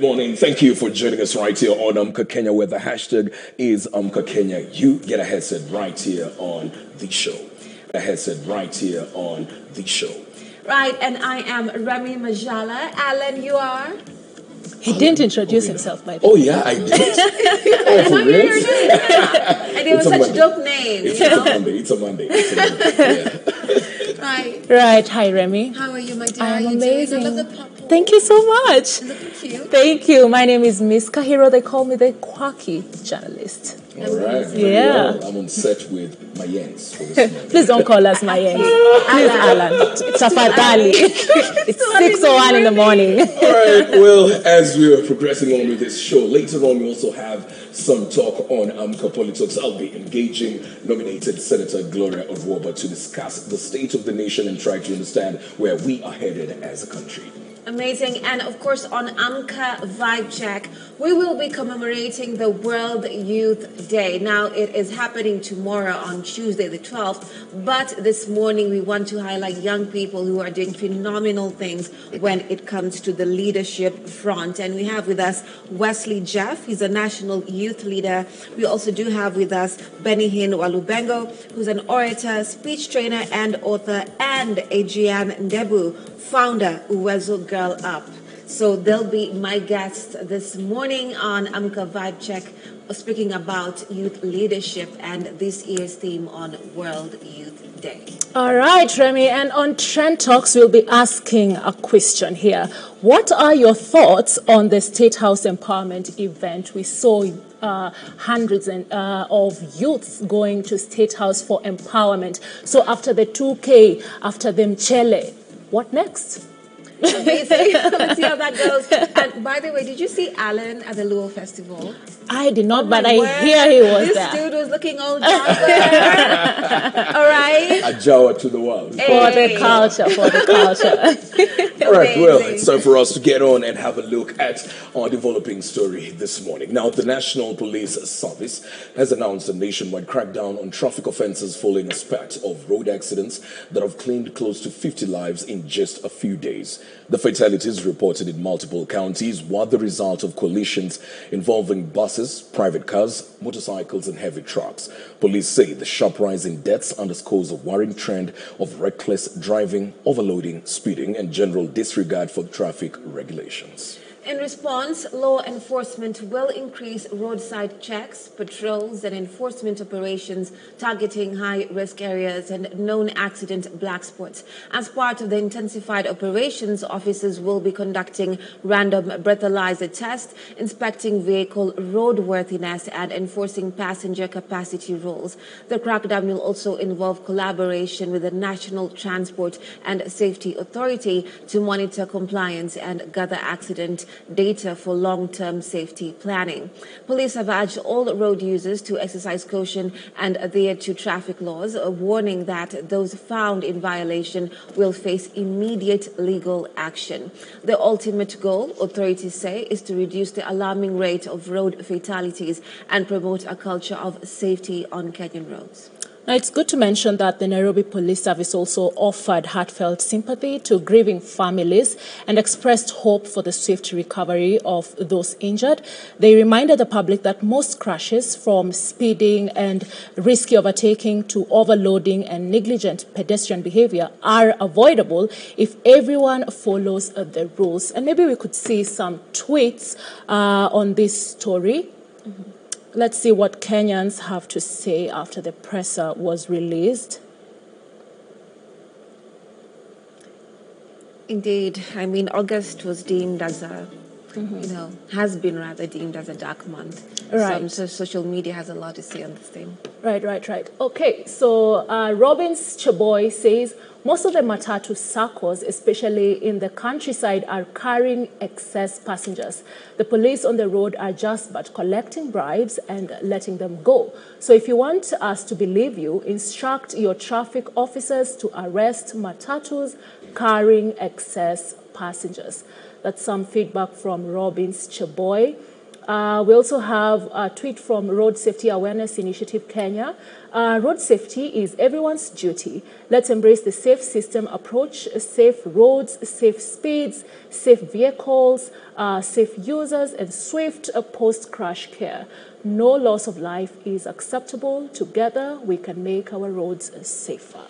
morning. Thank you for joining us right here on Amka Kenya, where the hashtag is Amka Kenya. You get a headset right here on the show. A headset right here on the show. Right, and I am Remy Majala. Alan, you are? He didn't introduce himself, by the way. Oh, yeah, I did. Oh, for real? And it was such a dope name. It's a Monday. Right. Right. Hi, Remy. How are you, my dear? I'm How are you amazing. doing? I love the purple. Thank you so much. Looking cute. Thank you. My name is Miss Kahiro. They call me the quirky journalist. All right. Yeah. Well, I'm on set with my Yens for this morning. Please don't call us my Yanks. Please, Alan. It's a fatali. It's 6:01 in the morning. All right. Well, as we're progressing on with this show, later on we also have some talk on Amka Politics. I'll be engaging nominated Senator Gloria Odwoba to discuss the state of the nation and try to understand where we are headed as a country. Amazing. And of course, on Amka Vibe Check, we will be commemorating the World Youth Day. Now, it is happening tomorrow on Tuesday, the 12th. But this morning, we want to highlight young people who are doing phenomenal things when it comes to the leadership front. And we have with us Wesley Jeff. He's a national youth leader. We also do have with us Benihin Walubengo, who's an orator, speech trainer, and author, and Adrian Ndebu, founder Uwezo Girl Up. So they'll be my guests this morning on Amka Vibe Check, speaking about youth leadership and this year's theme on World Youth Day. All right, Remy. And on Trend Talks, we'll be asking a question here. What are your thoughts on the State House Empowerment event? We saw hundreds of youths going to State House for empowerment. So after the 2K, after the Mchele, what next? Amazing. Let's see how that goes. And by the way, did you see Alan at the Luo Festival? I did not, but I hear he was there. This dude was looking all jolly. All right. A Jawa to the world. For the culture, for the culture. All right, well, it's time for us to get on and have a look at our developing story this morning. Now, the National Police Service has announced a nationwide crackdown on traffic offences following a spate of road accidents that have claimed close to 50 lives in just a few days. The fatalities reported in multiple counties were the result of collisions involving buses, private cars, motorcycles, and heavy trucks. Police say the sharp rise in deaths underscores a worrying trend of reckless driving, overloading, speeding, and general disregard for traffic regulations. In response, law enforcement will increase roadside checks, patrols, and enforcement operations targeting high-risk areas and known accident black spots. As part of the intensified operations, officers will be conducting random breathalyzer tests, inspecting vehicle roadworthiness, and enforcing passenger capacity rules. The crackdown will also involve collaboration with the National Transport and Safety Authority to monitor compliance and gather accident data for long-term safety planning. Police have urged all road users to exercise caution and adhere to traffic laws, warning that those found in violation will face immediate legal action. The ultimate goal, authorities say, is to reduce the alarming rate of road fatalities and promote a culture of safety on Kenyan roads. Now, it's good to mention that the Nairobi Police Service also offered heartfelt sympathy to grieving families and expressed hope for the swift recovery of those injured. They reminded the public that most crashes, from speeding and risky overtaking to overloading and negligent pedestrian behavior, are avoidable if everyone follows the rules. And maybe we could see some tweets on this story. Mm-hmm. Let's see what Kenyans have to say after the presser was released. Indeed. I mean, August was deemed as a, has been rather deemed as a dark month. Right. So social media has a lot to say on this thing. Right. Okay, so Robbins Chaboy says, most of the matatu circles, especially in the countryside, are carrying excess passengers. The police on the road are just but collecting bribes and letting them go. So if you want us to believe you, instruct your traffic officers to arrest matatus carrying excess passengers. That's some feedback from Robbins Chaboy. We also have a tweet from Road Safety Awareness Initiative Kenya. Road safety is everyone's duty. Let's embrace the safe system approach, safe roads, safe speeds, safe vehicles, safe users, and swift post-crash care. No loss of life is acceptable. Together, we can make our roads safer.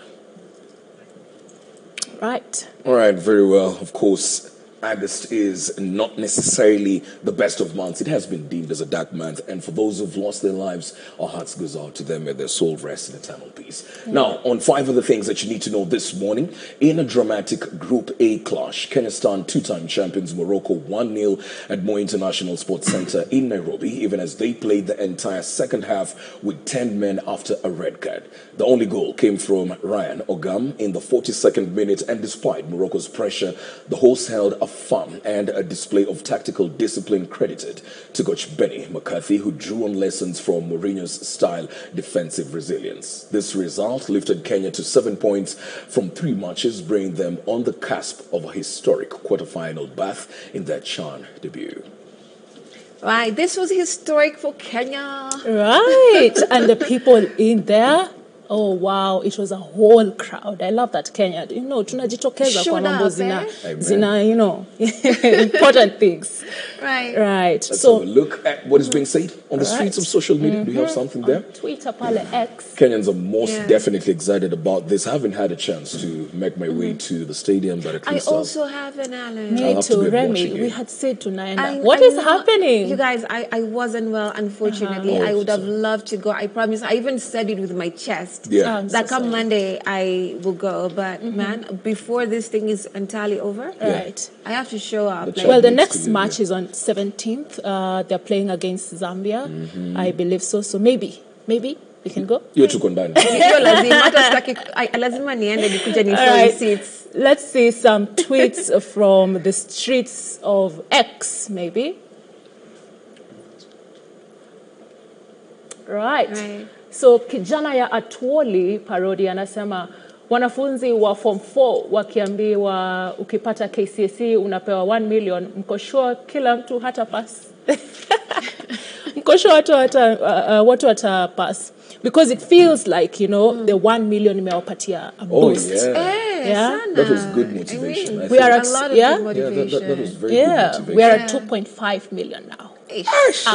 Right. All right, very well. Of course, August is not necessarily the best of months. It has been deemed as a dark month. And for those who've lost their lives, our hearts goes out to them. May their soul rest in eternal peace. Now, on 5 other things that you need to know this morning. In a dramatic Group A clash, Kenya stand two-time champions Morocco 1-0 at Moi International Sports Center in Nairobi, even as they played the entire second half with 10 men after a red card. The only goal came from Ryan Ogam in the 42nd minute, and despite Morocco's pressure, the hosts held a fun and a display of tactical discipline credited to coach Benny McCarthy, who drew on lessons from Mourinho's style defensive resilience. This result lifted Kenya to 7 points from 3 matches, bringing them on the cusp of a historic quarter-final berth in their CHAN debut. Right, this was historic for Kenya. Right, and the people in there, oh wow, it was a whole crowd. I love that Kenya. You know, tunajitokeza kwa mambo zina, you know, important things. Right. Right. Let's have a look at what is being said on the streets of social media. Do you have something there? Twitter, pale X. Kenyans are most definitely excited about this. I haven't had a chance to make my way to the stadium, but at I least also haven't, Alan. Me have to too, be Remy. watching We it. had said to Naenda, what is happening? You guys, I wasn't well, unfortunately. I would have loved to go. I promise. I even said it with my chest. Yeah. That come Monday, I will go. But man, before this thing is entirely over, Right. I have to show up. The Well, the needs next to be match is on 17th. They're playing against Zambia. I believe so. So maybe we can go. You're too condemned. Hiyo lazima, hata sitaki- lazima niende nikuje ni Alright. seats. Let's see some tweets from the streets of X, maybe. Right. So kijana ya Atwoli Parodi anasema wanafunzi wa form 4 wakiambiwa ukipata KCSE unapewa 1 million, mko sure kila mtu hata pass? Mko sure watu hata pass? Because it feels like, you know, the 1 million imewapatia a boost. Yeah. That was good motivation. I mean, I We are a at, lot of yeah? good yeah, motivation. that was very good motivation. We are at 2.5 million now.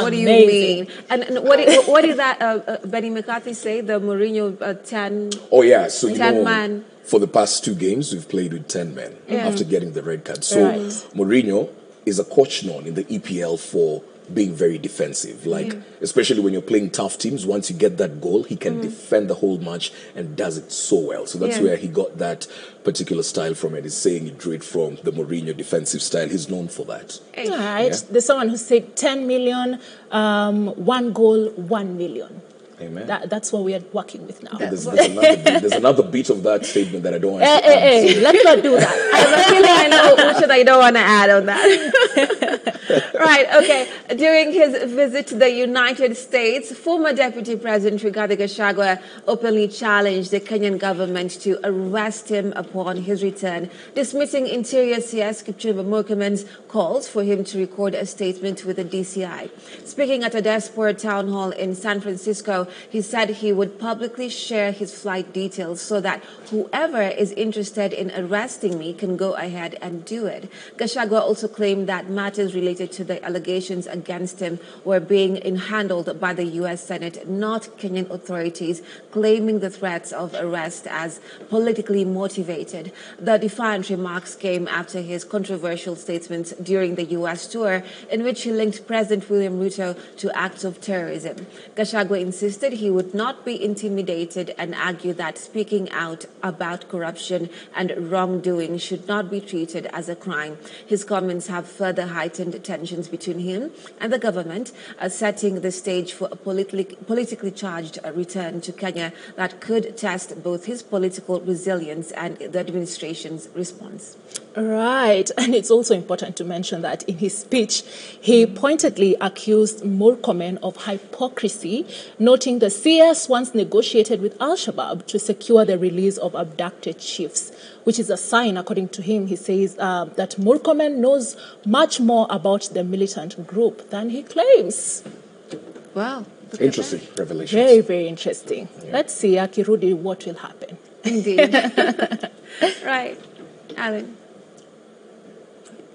What do you Amazing. mean? And what did that Benny McCarthy say? The Mourinho 10. Oh, yeah. So, you 10 know, man. for the past 2 games, we've played with 10 men after getting the red card. So, Right. Mourinho is a coach known in the EPL for being very defensive. Like, especially when you're playing tough teams, once you get that goal, he can defend the whole match and does it so well. So that's where he got that particular style from, and he's saying he drew it from the Mourinho defensive style. He's known for that. All right. There's someone who said 10 million, 1 goal, 1 million. Amen. That's what we are working with now. There's another bit of that statement that I don't want to Hey, let's not do that. I have a feeling I know which I don't want to add on that. Right, okay. During his visit to the United States, former Deputy President Rigathi Gachagua openly challenged the Kenyan government to arrest him upon his return, dismissing Interior CS Kipchumba Murkomen's calls for him to record a statement with the DCI. Speaking at a Diaspora town hall in San Francisco, he said he would publicly share his flight details so that whoever is interested in arresting me can go ahead and do it. Gachagua also claimed that matters related to the allegations against him were being handled by the U.S. Senate, not Kenyan authorities, claiming the threats of arrest as politically motivated. The defiant remarks came after his controversial statements during the U.S. tour, in which he linked President William Ruto to acts of terrorism. Gachagua insisted he would not be intimidated and argued that speaking out about corruption and wrongdoing should not be treated as a crime. His comments have further heightened tensions between him and the government, setting the stage for a politically charged return to Kenya that could test both his political resilience and the administration's response. Right. And it's also important to mention that in his speech, he pointedly accused Murkomen of hypocrisy, noting the CS once negotiated with Al-Shabaab to secure the release of abducted chiefs. which is a sign, according to him, he says, that Murkomen knows much more about the militant group than he claims. Wow. Interesting revelations. Very, very interesting. Yeah. Let's see, Akirudi, what will happen. Indeed. Right. Alan.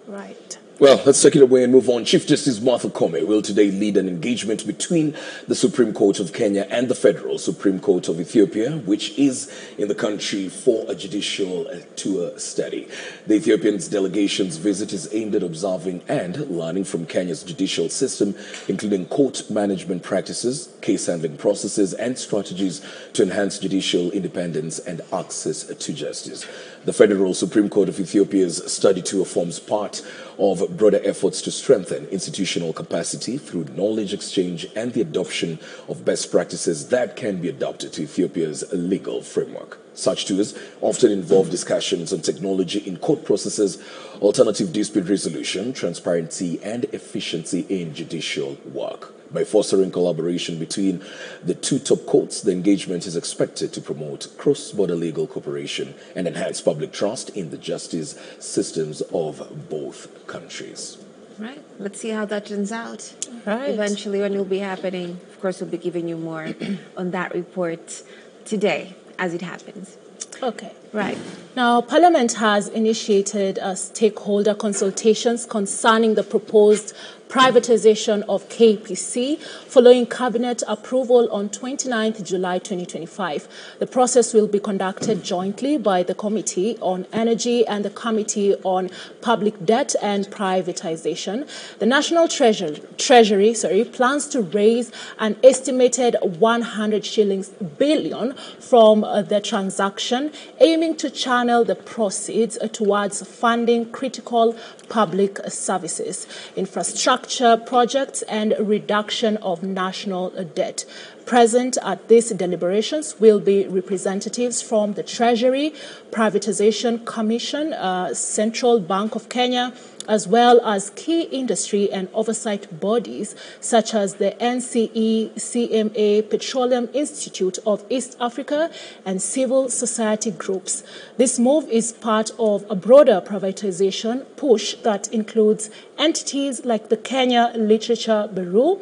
Right. Well, let's take it away and move on. Chief Justice Martha Koome will today lead an engagement between the Supreme Court of Kenya and the Federal Supreme Court of Ethiopia, which is in the country for a judicial tour study. The Ethiopian's delegation's visit is aimed at observing and learning from Kenya's judicial system, including court management practices, case handling processes, and strategies to enhance judicial independence and access to justice. The Federal Supreme Court of Ethiopia's study tour forms part of broader efforts to strengthen institutional capacity through knowledge exchange and the adoption of best practices that can be adapted to Ethiopia's legal framework. Such tours often involve discussions on technology in court processes, alternative dispute resolution, transparency, and efficiency in judicial work. By fostering collaboration between the two top courts, the engagement is expected to promote cross-border legal cooperation and enhance public trust in the justice systems of both countries. Right. Let's see how that turns out. Right. Eventually, when it will be happening, of course, we'll be giving you more on that report today as it happens. Okay. Right. Now, Parliament has initiated stakeholder consultations concerning the proposed privatization of KPC following cabinet approval on 29th July 2025. The process will be conducted jointly by the Committee on Energy and the Committee on Public Debt and Privatization. The National Treasury plans to raise an estimated 100 shillings billion from the transaction, aiming to channel the proceeds towards funding critical public services, infrastructure projects, and reduction of national debt. Present at these deliberations will be representatives from the Treasury, Privatization Commission, Central Bank of Kenya, as well as key industry and oversight bodies such as the NCE, CMA, Petroleum Institute of East Africa, and civil society groups. This move is part of a broader privatization push that includes entities like the Kenya Literature Bureau,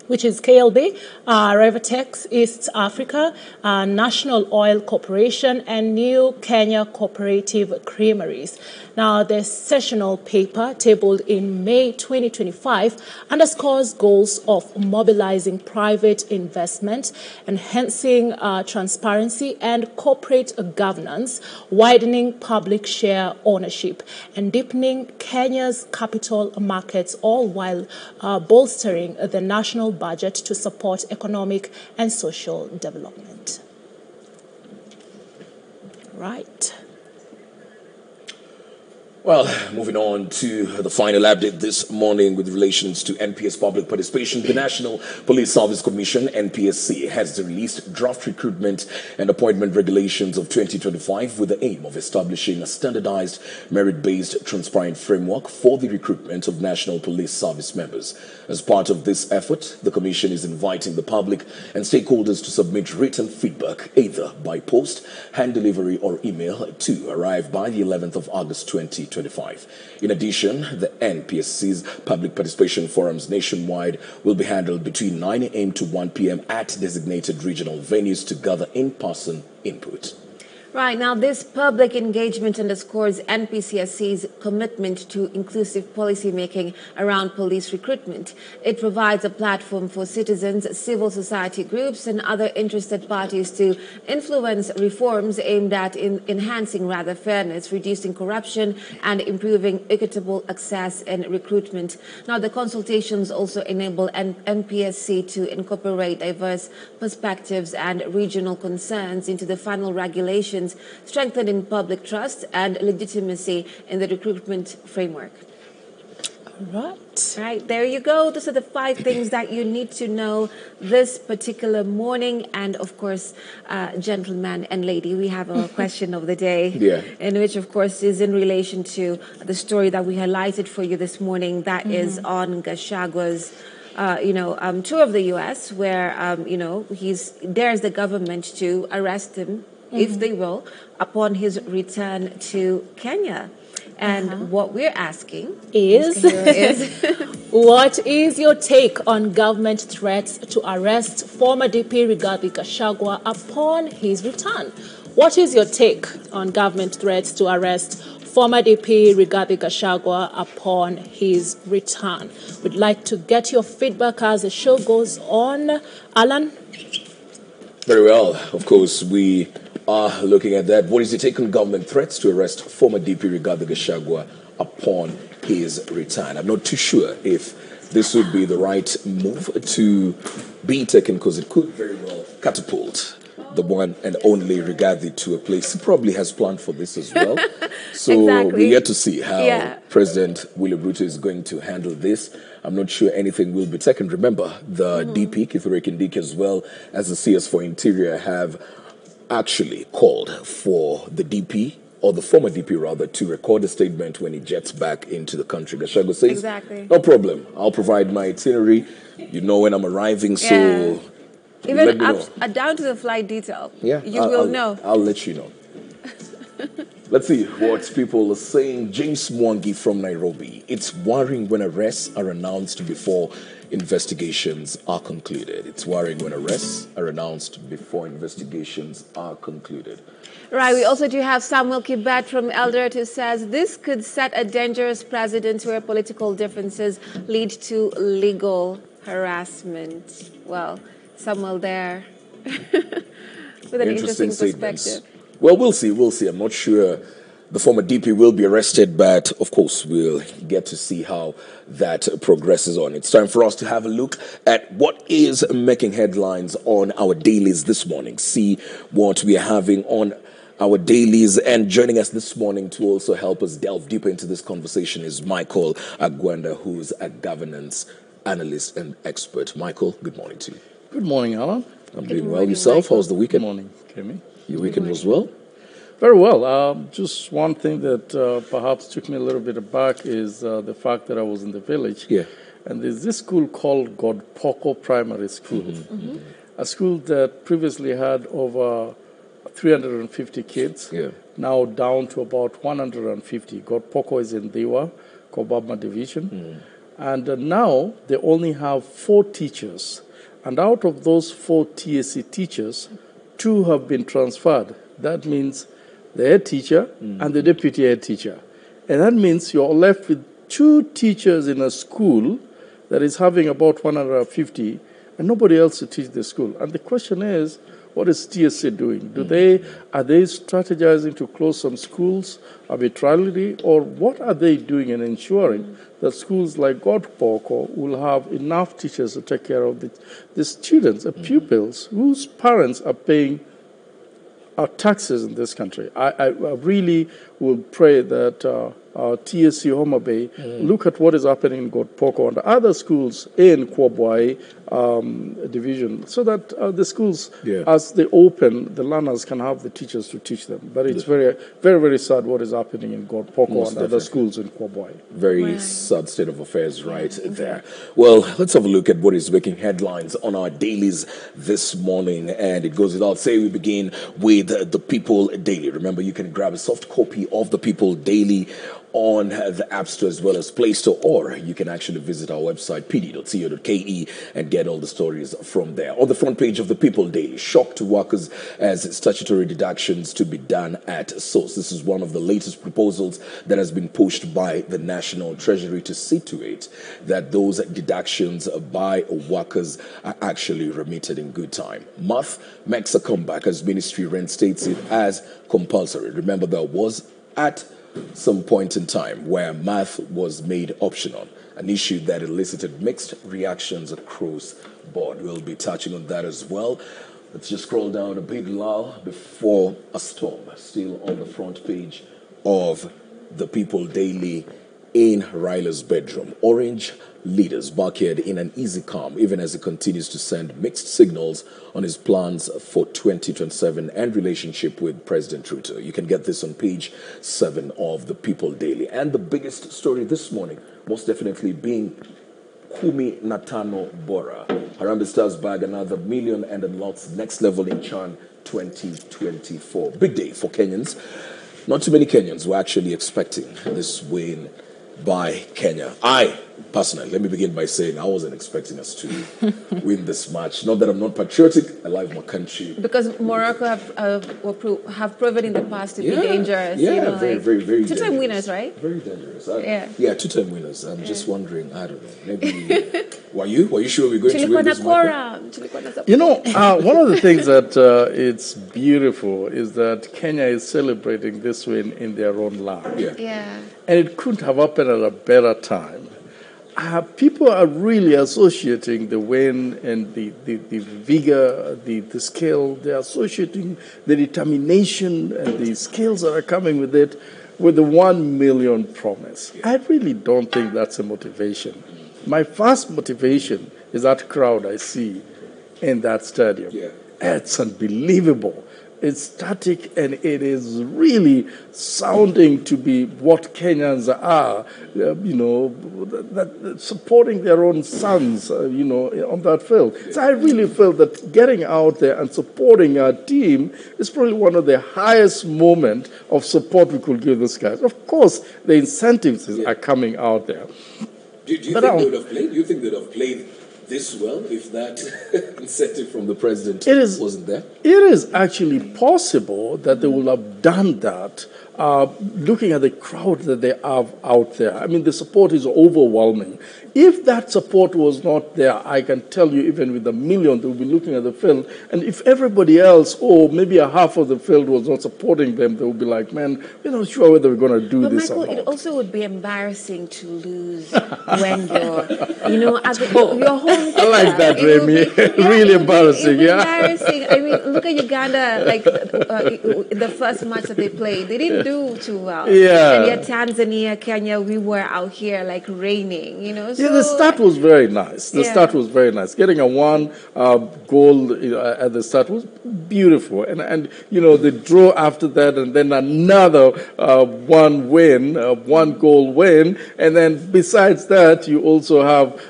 which is KLB, Revatex East Africa, National Oil Corporation, and New Kenya Cooperative Creameries. Now, the sessional paper tabled in May 2025 underscores goals of mobilizing private investment, enhancing transparency and corporate governance, widening public share ownership, and deepening Kenya's capital markets, all while bolstering the national budget to support economic and social development. Right. Well, moving on to the final update this morning with relations to NPS public participation. The National Police Service Commission, NPSC, has released draft recruitment and appointment regulations of 2025 with the aim of establishing a standardized, merit-based, transparent framework for the recruitment of National Police Service members. As part of this effort, the Commission is inviting the public and stakeholders to submit written feedback either by post, hand delivery, or email to arrive by the 11th of August 2025. In addition, the NPSC's public participation forums nationwide will be handled between 9 a.m. to 1 p.m. at designated regional venues to gather in-person input. Right. Now, this public engagement underscores NPCSC's commitment to inclusive policymaking around police recruitment. It provides a platform for citizens, civil society groups, and other interested parties to influence reforms aimed at enhancing fairness, reducing corruption, and improving equitable access and recruitment. Now, the consultations also enable NPSC to incorporate diverse perspectives and regional concerns into the final regulations, strengthening public trust and legitimacy in the recruitment framework. Right, there you go. Those are the 5 things that you need to know this particular morning. And of course, gentleman and lady, we have a question of the day, in which, of course, is in relation to the story that we highlighted for you this morning. That is on Gachagwa's tour of the U.S., where, dares the government to arrest him if they will, upon his return to Kenya. And what we're asking is what is your take on government threats to arrest former DP Rigathi Gachagua upon his return? What is your take on government threats to arrest former DP Rigathi Gachagua upon his return? We'd like to get your feedback as the show goes on. Alan? Very well. Of course, we are looking at that. What is your take on government threats to arrest former DP Rigathi Gachagua upon his return? I'm not too sure if this would be the right move to be taken, because it could very well catapult the one and only Rigathi to a place he probably has planned for this as well. So Exactly. we get to see how President William Ruto is going to handle this. I'm not sure anything will be taken. Remember, the DP, Kithure Kindiki, as well as the CS for Interior, have actually called for the DP, or the former DP rather, to record a statement when he jets back into the country. Gachagua says, Exactly. no problem, I'll provide my itinerary. You know when I'm arriving, so even let me know. down to the flight detail. Yeah, you will know. I'll let you know. Let's see what people are saying. James Mwangi from Nairobi. It's worrying when arrests are announced before investigations are concluded. It's worrying when arrests are announced before investigations are concluded. Right, we also do have Samuel Kibet from Eldoret who says this could set a dangerous precedent where political differences lead to legal harassment. Well, Samuel there with an interesting perspective. Well, we'll see. I'm not sure the former DP will be arrested, but of course we'll get to see how that progresses on. It's time for us to have a look at what is making headlines on our dailies this morning. See what we are having on our dailies. And joining us this morning to also help us delve deeper into this conversation is Michael Agwanda, who's a governance analyst and expert. Michael, good morning to you. Good morning, Alan. I'm doing well. Yourself? Michael. How's the weekend? Good morning, Kemi. Your weekend was well? Very well. Just one thing that perhaps took me a little bit aback is the fact that I was in the village. Yeah. And there's this school called Godpoko Primary School, a school that previously had over 350 kids, now down to about 150. Godpoko is in Dewa, Kobama Division. And now they only have 4 teachers. And out of those 4 TSC teachers, 2 have been transferred. That means the head teacher and the deputy head teacher. And that means you're left with 2 teachers in a school that is having about 150 and nobody else to teach the school. And the question is, what is TSC doing? Are they strategizing to close some schools arbitrarily, or what are they doing in ensuring that schools like Godpoko will have enough teachers to take care of the students, the pupils whose parents are paying our taxes in this country? I really will pray that TSC Homa Bay look at what is happening in Godpoko and other schools in Kwabwai division, so that the schools, as they open, the learners can have the teachers to teach them. But it's very, very, very sad what is happening in Godpoko and other schools in Kwabwai. Very sad state of affairs there. Well, let's have a look at what is making headlines on our dailies this morning. And it goes without saying, we begin with the People Daily. Remember, you can grab a soft copy of the People Daily on the App Store as well as Play Store, or you can actually visit our website, pd.co.ke, and get all the stories from there. On the front page of the People Daily, shock to workers as statutory deductions to be done at source. This is one of the latest proposals that has been pushed by the National Treasury to see to it that those deductions by workers are actually remitted in good time. Math makes a comeback as Ministry reinstates it as compulsory. Remember, there was at some point in time where math was made optional, an issue that elicited mixed reactions across board. We'll be touching on that as well. Let's just scroll down a bit, Lal, before a storm. Still on the front page of the People Daily. In Ryla's bedroom, Orange leaders backyard in an easy calm, even as he continues to send mixed signals on his plans for 2027 and relationship with President Ruto. You can get this on page 7 of the People Daily. And the biggest story this morning, most definitely being Kumi Natano Bora. Harambee Stars bag another million and unlocks next level in CHAN 2024. Big day for Kenyans. Not too many Kenyans were actually expecting this win by Kenya. I, personally, let me begin by saying I wasn't expecting us to win this match. Not that I'm not patriotic, I love my country. Because Morocco have proven in the past to be dangerous. Yeah, you know, very two-time winners, right? Very dangerous. Yeah, two-time winners. I'm just wondering, I don't know, maybe... Were you sure we're going to win this match? You know, one of the things that it's beautiful is that Kenya is celebrating this win in their own land. Yeah. And it couldn't have happened at a better time. People are really associating the win and the vigor, the skill. They're associating the determination and the skills that are coming with it with the 1 million promise. I really don't think that's a motivation. My first motivation is that crowd I see in that stadium. It's unbelievable. It's static and it is really sounding to be what Kenyans are, supporting their own sons, on that field. So I really feel that getting out there and supporting our team is probably one of the highest moments of support we could give these guys. Of course, the incentives are coming out there. Do you think they would have played? Do you think they'd have played this well if that incentive from the president wasn't there? It is actually possible that they will have done that. Looking at the crowd that they have out there, I mean, the support is overwhelming. If that support was not there, I can tell you, even with 1 million, they will be looking at the field. And if everybody else, or maybe a half of the field, was not supporting them, they will be like, man, we're not sure whether we're going to do this Michael, or not. it also would be embarrassing to lose when you're, at your home. I like that, Remy. Really embarrassing, embarrassing. I mean, look at Uganda, like the first match that they played. They didn't do too well. Yeah. And yet Tanzania, Kenya, we were out here like raining, So, yeah, the start was very nice. The start was very nice. Getting a one goal at the start was beautiful. And the draw after that, and then another one goal win. And then besides that, you also have,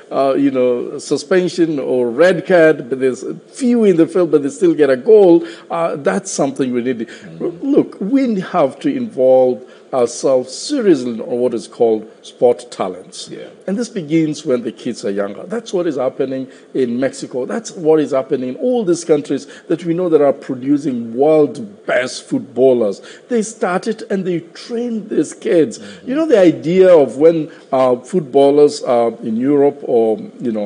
suspension or red card, but there's few in the field, but they still get a goal. That's something we need. Look, we have to involve ourselves seriously on what is called sport talents. And this begins when the kids are younger. That's what is happening in Mexico. That's what is happening in all these countries that we know that are producing world best footballers. They started and they train these kids. You know, the idea of when footballers in Europe or,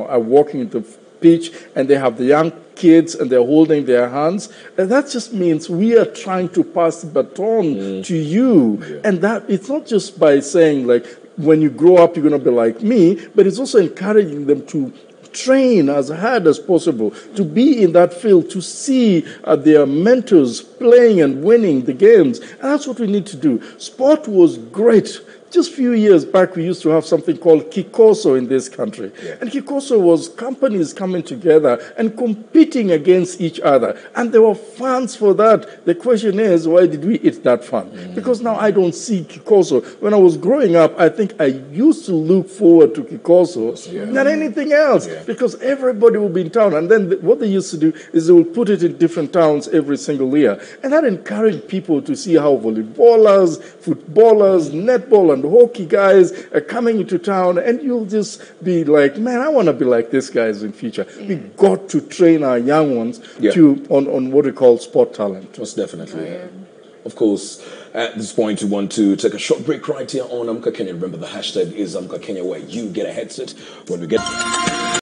are walking into pitch and they have the young kids and they're holding their hands, and that just means we are trying to pass the baton to you. And that it's not just by saying like, when you grow up you're going to be like me, but it's also encouraging them to train as hard as possible, to be in that field, to see their mentors playing and winning the games. And that's what we need to do. Sport was great. Just a few years back, we used to have something called Kikoso in this country. And Kikoso was companies coming together and competing against each other. And there were funds for that. The question is, why did we eat that fund? Because now I don't see Kikoso. When I was growing up, I think I used to look forward to Kikoso than anything else, because everybody would be in town. And then what they used to do is they would put it in different towns every single year. And that encouraged people to see how volleyballers, footballers, netball, and hockey guys are coming into town, and you'll just be like, man, I want to be like these guys in future. We got to train our young ones on what we call sport talent. Most definitely. Of course, at this point, we want to take a short break right here on Amka Kenya. Remember, the hashtag is Amka Kenya, where you get a headset when we get...